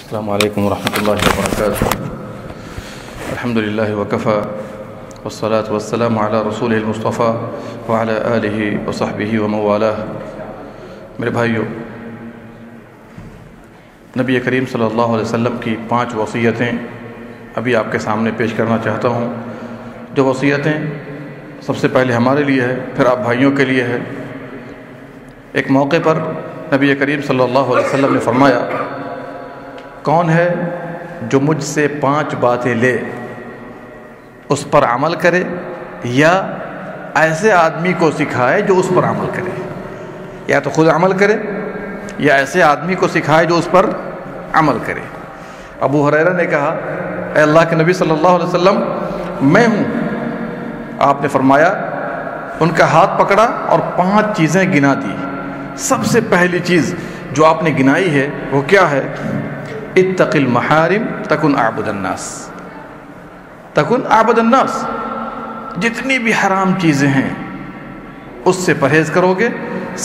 السلام علیکم ورحمۃ اللہ وبرکاتہ. الحمد للہ وکفی والصلاة والسلام علی رسولہ المصطفیٰ وعلی آلہ وصحبہ ومن والاه. میرے بھائیو، نبی کریم صلی اللہ علیہ وسلم کی 5 وصیتیں ابھی آپ کے سامنے پیش کرنا چاہتا ہوں. جو وصیتیں سب سے پہلے ہمارے لیے ہے، پھر آپ بھائیوں کے لیے ہے. ایک موقع پر نبی کریم صلی اللہ علیہ وسلم نے فرمایا، کون ہے جو مجھ سے 5 باتیں لے، اس پر عمل کرے، یا ایسے آدمی کو سکھائے جو اس پر عمل کرے. یا تو خود عمل کرے یا ایسے آدمی کو سکھائے جو اس پر عمل کرے. ابو ہریرہ نے کہا، اے اللہ کے نبی صلی اللہ علیہ وسلم، میں ہوں. آپ نے فرمایا، ان کا ہاتھ پکڑا اور 5 چیزیں گنا دی. سب سے پہلی چیز جو آپ نے گنائی ہے وہ کیا ہے؟ اتق المحارم تکن اعبد الناس. تکن اعبد الناس، جتنی بھی حرام چیزیں ہیں اس سے پرہیز کرو گے،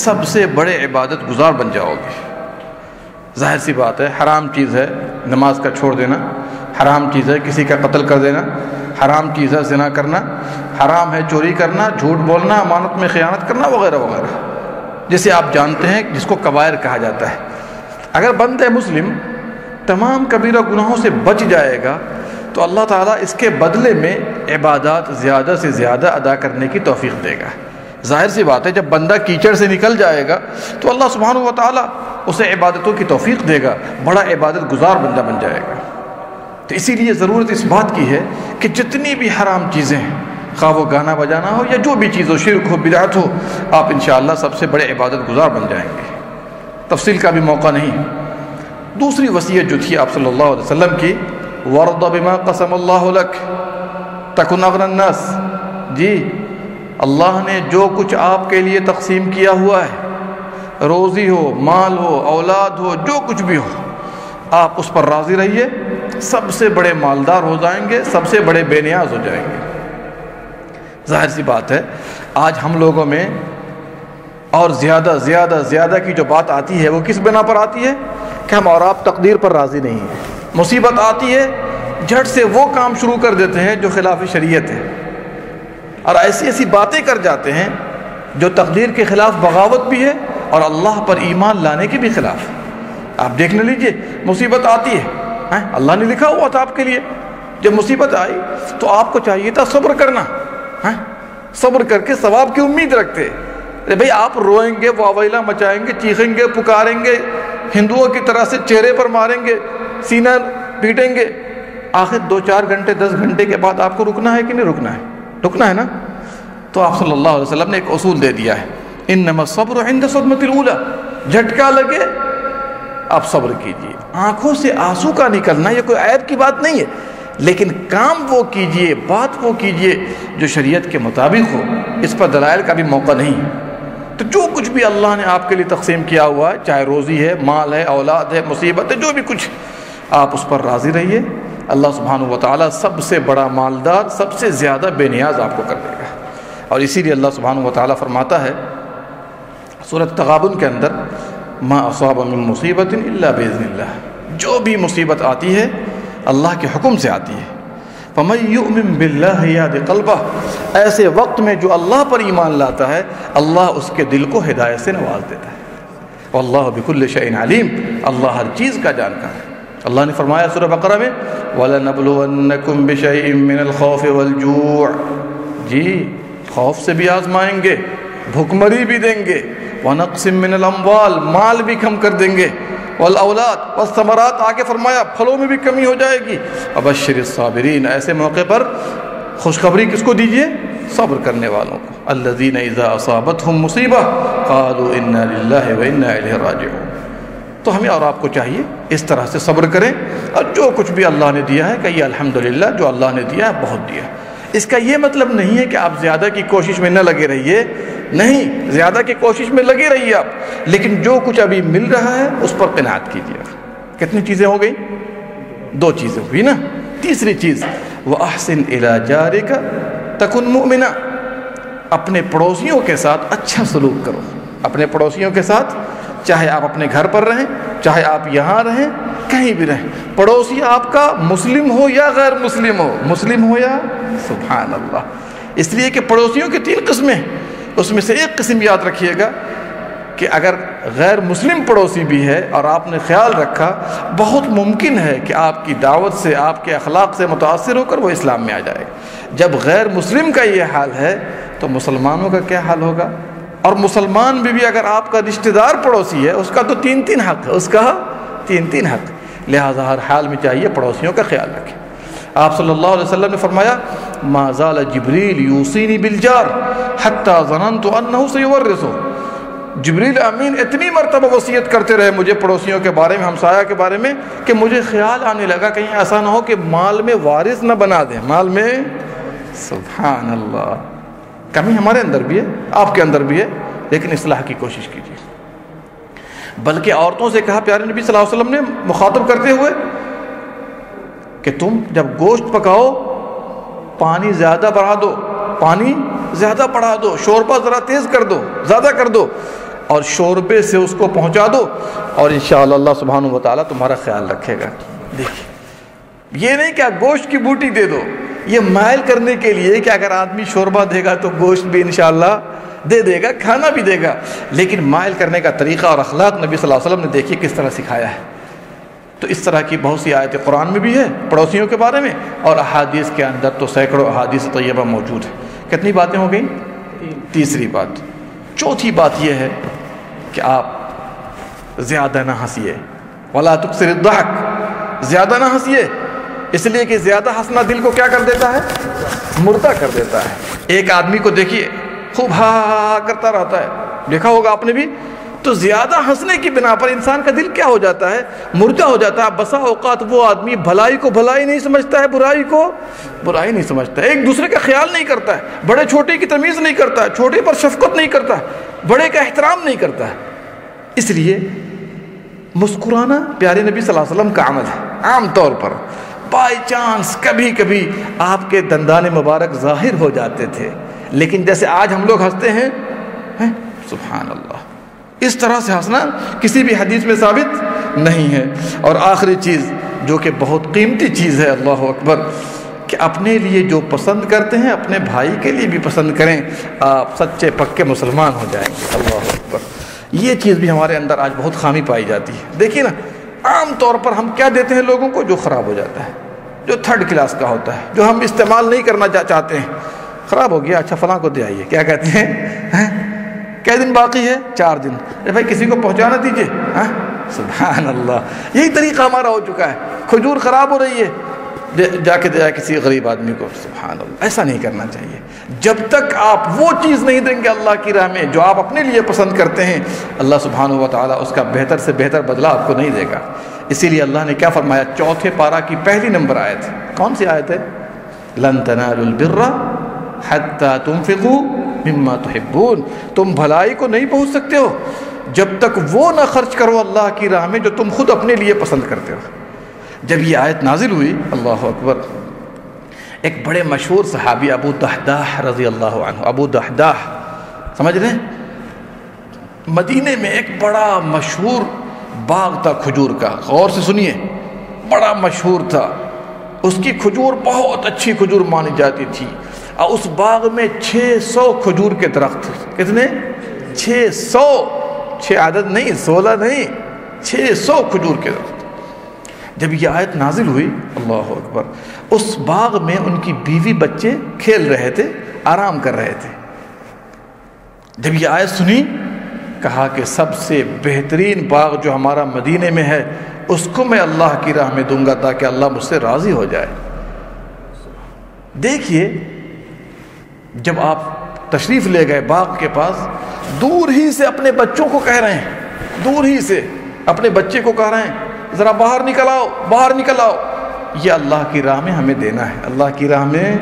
سب سے بڑے عبادت گزار بن جاؤ گے. ظاہر سی بات ہے، حرام چیز ہے نماز کا چھوڑ دینا، حرام چیز ہے کسی کا قتل کر دینا، حرام چیز ہے زنا کرنا، حرام ہے چوری کرنا، جھوٹ بولنا، امانت میں خیانت کرنا، وغیرہ وغیرہ، جسے آپ جانتے ہیں جس کو کبائر کہا جاتا ہے. اگر بندہ مسلم تمام کبیرہ گناہوں سے بچ جائے گا تو اللہ تعالیٰ اس کے بدلے میں عبادات زیادہ سے زیادہ ادا کرنے کی توفیق دے گا. ظاہر سی بات ہے، جب بندہ کیچڑ سے نکل جائے گا تو اللہ سبحانہ و تعالیٰ اسے عبادتوں کی توفیق دے گا، بڑا عبادت گزار بندہ بن جائے گا. تو اسی لیے ضرورت اس بات کی ہے کہ جتنی بھی حرام چیزیں ہیں، خواہ وہ گانا بجانا ہو یا جو بھی چیز ہو، شرک ہو، بدعت ہو، آپ انشاءاللہ سب سے بڑے عبادت گزار بن جائیں گے. تفصیل کا بھی موقع نہیں. دوسری وصیت جو تھی آپ صلی اللہ علیہ وسلم کی، وَرْضَ بِمَا قَسَمَ اللَّهُ لَكَ تَكُنْ أَغْنَى النَّاسِ. جی، اللہ نے جو کچھ آپ کے لیے تقسیم کیا ہوا ہے، روزی ہو، مال ہو، اولاد ہو، جو کچھ بھی ہو، آپ اس پر راضی رہیے، سب سے بڑے مالدار ہو جائیں گے، سب سے بڑے بے نیاز ہو جائیں گے. ظاہر سی بات ہے، آج ہم لوگوں میں اور زیادہ کی جو بات آتی ہے وہ کس بنا پر آتی ہے کہ ہم اور آپ تقدیر پر راضی نہیں ہیں. مصیبت آتی ہے، جھٹ سے وہ کام شروع کر دیتے ہیں جو خلاف شریعت ہے، اور ایسی باتیں کر جاتے ہیں جو تقدیر کے خلاف بغاوت بھی ہے اور اللہ پر ایمان لانے کے بھی خلاف. آپ دیکھ لے لیجئے، مصیبت آتی ہے، اللہ نے لکھا ہوا تھا آپ کے لیے. جب مصیبت آئی تو آپ کو چاہیے تھا صبر کرنا، صبر کر کے ثواب کی امید رکھتے. بھئی آپ روئیں گے، واویلا مچائیں گے، چیخیں گے، پکاریں گے، ہندوؤں کی طرح سے چہرے پر ماریں گے، سینہ پیٹیں گے، آخر 2-4 گھنٹے 10 گھنٹے کے بعد آپ کو رکنا ہے کہ نہیں رکنا ہے؟ رکنا ہے نا. تو آپ صلی اللہ علیہ وسلم نے ایک اصول دے دیا ہے، انما الصبر عند الصدمۃ الاولى. جھٹکا لگے آپ صبر کیجئے. آنکھوں سے آنسو کا نکلنا یہ کوئی عیب کی بات نہیں ہے، لیکن کام وہ کیجئے، بات وہ کیجئے جو شریعت کے مطابق ہو. اس پر دلائل کا بھی موقع نہیں. تو جو کچھ بھی اللہ نے آپ کے لیے تقسیم کیا ہوا ہے، چاہے روزی ہے، مال ہے، اولاد ہے، مصیبت ہے، جو بھی کچھ، آپ اس پر راضی رہیے. اللہ سبحانہ و تعالیٰ سب سے بڑا مالدار، سب سے زیادہ بے نیاز آپ کو کر دے گا. اور اسی لیے اللہ سبحانہ و تعالیٰ فرماتا ہے سورۃ تغابن کے اندر، ما اصاب من مصیبت الا باذن اللہ. جو بھی مصیبت آتی ہے اللہ کے حکم سے آتی ہے. فَمَن يُؤْمِن بِاللَّهِ يَهْدِ قَلْبَهُ. ایسے وقت میں جو اللہ پر ایمان لاتا ہے، اللہ اس کے دل کو ہدایت سے نواز دیتا ہے. وَاللَّهُ بِكُلِّ شَيْءٍ عَلِيمٌ. اللہ ہر چیز کا جانکار ہے. اللہ نے فرمایا سورہ بقرہ میں، وَلَنَبْلُوَنَّكُمْ بِشَيْءٍ مِّنَ الْخَوْفِ وَالْجُوعِ. جی، خوف سے بھی آزمائیں گے، بھوکمری بھی دیں گے، وَنَقْصٍ مِّنَ الْأَمْوَالِ، مال بھی کم کر دیں گے، والاولاد والثمرات، آگے فرمایا پھلوں میں بھی کمی ہو جائے گی. وبشر الصابرین. ایسے موقع پر خوشخبری کس کو دیجیے؟ صبر کرنے والوں کو. الذین اذا اصابتهم مصیبہ قالوا انا للہ وانا الیہ راجعون. تو ہمیں اور آپ کو چاہیے اس طرح سے صبر کریں، اور جو کچھ بھی اللہ نے دیا ہے کہیے الحمدللہ، جو اللہ نے دیا ہے بہت دیا. اس کا یہ مطلب نہیں ہے کہ آپ زیادہ کی کوشش میں نہ لگے رہیے، نہیں، زیادہ کی کوشش میں لگے رہیے آپ، لیکن جو کچھ ابھی مل رہا ہے اس پر قناعت کیجیے. کتنی چیزیں ہو گئی؟ 2 چیزیں ہوئی نا. تیسری چیز، وَأَحْسِنْ إِلَىٰ جَارِكَ تَكُنْ مُؤْمِنًا. اپنے پڑوسیوں کے ساتھ اچھا سلوک کرو. اپنے پڑوسیوں کے ساتھ، چاہے آپ اپنے گھر پر رہیں، چاہے آپ یہاں رہیں، کہیں بھی رہیں، پڑوسی آپ کا مسلم ہو یا غیر مسلم ہو یا سبحان اللہ۔ اس لیے کہ پڑوسیوں کی 3 قسمیں، اس میں سے ایک قسم یاد رکھیے گا کہ اگر غیر مسلم پڑوسی بھی ہے اور آپ نے خیال رکھا، بہت ممکن ہے کہ آپ کی دعوت سے، آپ کے اخلاق سے متاثر ہو کر وہ اسلام میں آ جائے۔ جب غیر مسلم کا یہ حال ہے تو مسلمانوں کا کیا حال ہوگا؟ اور مسلمان بھی اگر آپ کا رشتہ دار پڑوسی ہے، اس کا تو 3 حق ہے، اس کا 3 حق، لہذا ہر حال میں چاہیے پڑوسیوں کا خیال رکھیں۔ آپ صلی اللہ علیہ وسلم نے فرمایا ما زال جبریل یوصینی بالجار حتی ظننت انہ سیورثہ، جبریل امین اتنی مرتبہ وصیت کرتے رہے مجھے پڑوسیوں کے بارے میں، ہمسایہ کے بارے میں، کہ مجھے خیال آنے لگا کہیں ایسا نہ ہو کہ مال میں وارث نہ بنا دیں، مال میں، سبحان اللہ۔ کمی ہمارے اندر بھی ہے، آپ کے اندر بھی ہے، لیکن اصلاح کی کوشش کیجیے۔ بلکہ عورتوں سے کہا پیارے نبی صلی اللہ علیہ وسلم نے مخاطب کرتے ہوئے کہ تم جب گوشت پکاؤ پانی زیادہ بڑھا دو، پانی زیادہ بڑھا دو، شوربہ ذرا تیز کر دو، زیادہ کر دو، اور شوربے سے اس کو پہنچا دو، اور انشاءاللہ اللہ سبحانہ و تعالیٰ تمہارا خیال رکھے گا۔ دیکھیے، یہ نہیں کہ گوشت کی بوٹی دے دو، یہ مائل کرنے کے لیے کہ اگر آدمی شوربہ دے گا تو گوشت بھی انشاءاللہ دے گا، کھانا بھی دے گا، لیکن مائل کرنے کا طریقہ اور اخلاق نبی صلی اللہ علیہ وسلم نے دیکھیے کس طرح سکھایا ہے۔ تو اس طرح کی بہت سی آیتیں قرآن میں بھی ہے پڑوسیوں کے بارے میں، اور احادیث کے اندر تو سینکڑوں احادیث طیبہ موجود ہے۔ کتنی باتیں ہو گئیں؟ تیسری بات۔ چوتھی بات یہ ہے کہ آپ زیادہ نہ ہنسیے، ولا تکثر الضحک، زیادہ نہ ہنسیے، اس لیے کہ زیادہ ہنسنا دل کو کیا کر دیتا ہے؟ مردہ کر دیتا ہے۔ ایک آدمی کو دیکھیے خوب ہا ہا ہا کرتا رہتا ہے، دیکھا ہوگا آپ نے بھی، تو زیادہ ہنسنے کی بنا پر انسان کا دل کیا ہو جاتا ہے؟ مردہ ہو جاتا ہے۔ بسا اوقات وہ آدمی بھلائی کو بھلائی نہیں سمجھتا ہے، برائی کو برائی نہیں سمجھتا ہے، ایک دوسرے کا خیال نہیں کرتا ہے، بڑے چھوٹے کی تمیز نہیں کرتا ہے، چھوٹے پر شفقت نہیں کرتا ہے، بڑے کا احترام نہیں کرتا ہے۔ اس لیے مسکرانا پیارے نبی صلی اللہ علیہ وسلم کا عمل ہے۔ عام طور پر بائی چانس کبھی کبھی آپ کے دندان مبارک ظاہر ہو جاتے تھے، لیکن جیسے آج ہم لوگ ہنستے ہیں، سبحان اللہ، اس طرح سے ہنسنا کسی بھی حدیث میں ثابت نہیں ہے۔ اور آخری چیز جو کہ بہت قیمتی چیز ہے، اللہ اکبر، کہ اپنے لیے جو پسند کرتے ہیں اپنے بھائی کے لیے بھی پسند کریں، آپ سچے پکے مسلمان ہو جائیں گے۔ اللہ اکبر۔ یہ چیز بھی ہمارے اندر آج بہت خامی پائی جاتی ہے۔ دیکھیے نا، عام طور پر ہم کیا دیتے ہیں لوگوں کو؟ جو خراب ہو جاتا ہے، جو 3rd کلاس کا ہوتا ہے، جو ہم استعمال نہیں کرنا چاہتے ہیں۔ خراب ہو گیا، اچھا فلاں کو دے آئیے، کیا کہتے ہیں؟ کئی دن باقی ہے؟ 4 دن، بھائی کسی کو پہنچانا دیجیے۔ سبحان اللہ، یہی طریقہ ہمارا ہو چکا ہے۔ کھجور خراب ہو رہی ہے، جا کے دیا کسی غریب آدمی کو۔ سبحان اللہ، ایسا نہیں کرنا چاہیے۔ جب تک آپ وہ چیز نہیں دیں گے اللہ کی راہ میں جو آپ اپنے لیے پسند کرتے ہیں، اللہ سبحانہ و تعالیٰ اس کا بہتر سے بہتر بدلہ آپ کو نہیں دے گا۔ اسی لیے اللہ نے کیا فرمایا؟ 4 پارہ کی پہلی نمبر آیت، کون سی آیت ہے؟ لن تنالوا البر حتی تنفقوا مما تحبون، تم بھلائی کو نہیں پہنچ سکتے ہو جب تک وہ نہ خرچ کرو اللہ کی راہ میں جو تم خود اپنے لیے پسند کرتے ہو۔ جب یہ آیت نازل ہوئی، اللہ اکبر، ایک بڑے مشہور صحابی ابو دحداح رضی اللہ عنہ، ابو دحداح سمجھ رہے ہیں؟ مدینے میں ایک بڑا مشہور باغ تھا کھجور کا، غور سے سنیے، بڑا مشہور تھا، اس کی کھجور بہت اچھی کھجور مانی جاتی تھی، اور اس باغ میں 600 کھجور کے درخت تھے۔ کتنے؟ 600، 6 عدد نہیں، 16 نہیں، 600 کھجور کے درخت۔ جب یہ آیت نازل ہوئی، اللہ اکبر، اس باغ میں ان کی بیوی بچے کھیل رہے تھے، آرام کر رہے تھے۔ جب یہ آیت سنی، کہا کہ سب سے بہترین باغ جو ہمارا مدینے میں ہے اس کو میں اللہ کی راہ میں دوں گا تاکہ اللہ مجھ سے راضی ہو جائے۔ دیکھیے، جب آپ تشریف لے گئے باغ کے پاس، دور ہی سے اپنے بچوں کو کہہ رہے ہیں، دور ہی سے اپنے بچے کو کہہ رہے ہیں ذرا باہر نکل آؤ، باہر نکل آؤ، یہ اللہ کی راہ میں ہمیں دینا ہے۔ اللہ کی راہ میں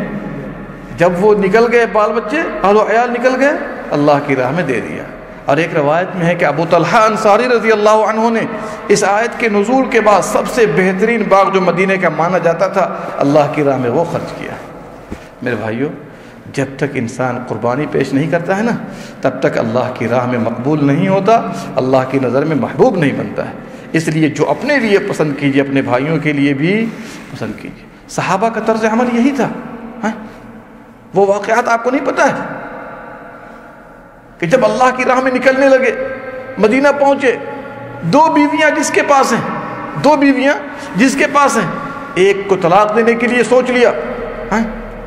جب وہ نکل گئے، بال بچے اہل و عیال نکل گئے، اللہ کی راہ میں دے دیا۔ اور ایک روایت میں ہے کہ ابو طلحہ انصاری رضی اللہ عنہ نے اس آیت کے نزول کے بعد سب سے بہترین باغ جو مدینے کا مانا جاتا تھا، اللہ کی راہ میں وہ خرچ کیا۔ میرے بھائیوں، جب تک انسان قربانی پیش نہیں کرتا ہے نا، تب تک اللہ کی راہ میں مقبول نہیں ہوتا، اللہ کی نظر میں محبوب نہیں بنتا ہے۔ اس لیے جو اپنے لیے پسند کیجیے اپنے بھائیوں کے لیے بھی پسند کیجیے۔ صحابہ کا طرز عمل یہی تھا۔ وہ واقعات آپ کو نہیں پتہ ہے کہ جب اللہ کی راہ میں نکلنے لگے، مدینہ پہنچے، 2 بیویاں جس کے پاس ہیں، 2 بیویاں جس کے پاس ہیں، ایک کو طلاق دینے کے لیے سوچ لیا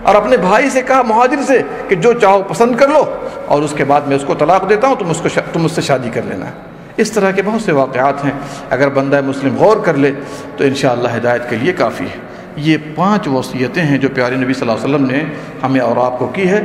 اور اپنے بھائی سے کہا، مہاجر سے، کہ جو چاہو پسند کر لو اور اس کے بعد میں اس کو طلاق دیتا ہوں، تم اس سے شادی کر لینا ہے۔ اس طرح کے بہت سے واقعات ہیں، اگر بندہ مسلم غور کر لے تو انشاءاللہ ہدایت کے لیے کافی ہے۔ یہ 5 وصیتیں ہیں جو پیارے نبی صلی اللہ علیہ وسلم نے ہمیں اور آپ کو کی ہے۔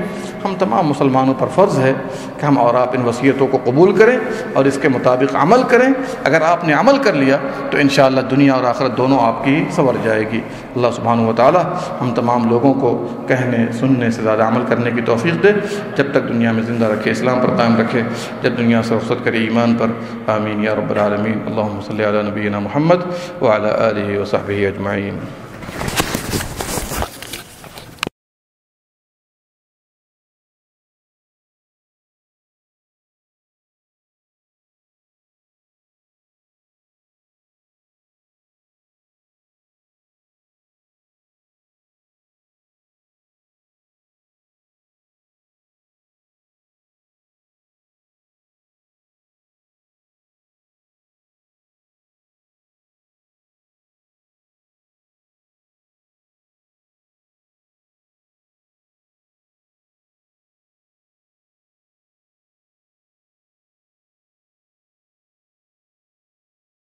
ہم تمام مسلمانوں پر فرض ہے کہ ہم اور آپ ان وصیتوں کو قبول کریں اور اس کے مطابق عمل کریں۔ اگر آپ نے عمل کر لیا تو انشاءاللہ دنیا اور آخرت دونوں آپ کی سنور جائے گی۔ اللہ سبحانہ و تعالی ہم تمام لوگوں کو کہنے سننے سے زیادہ عمل کرنے کی توفیق دے، جب تک دنیا میں زندہ رکھے، اسلام پر قائم رکھے، جب دنیا سے رخصت کرے ایمان پر۔ آمین یا رب العالمین۔ اللہم صلی علی نبینا محمد وعلی آلہ وصحبہ اجمعین۔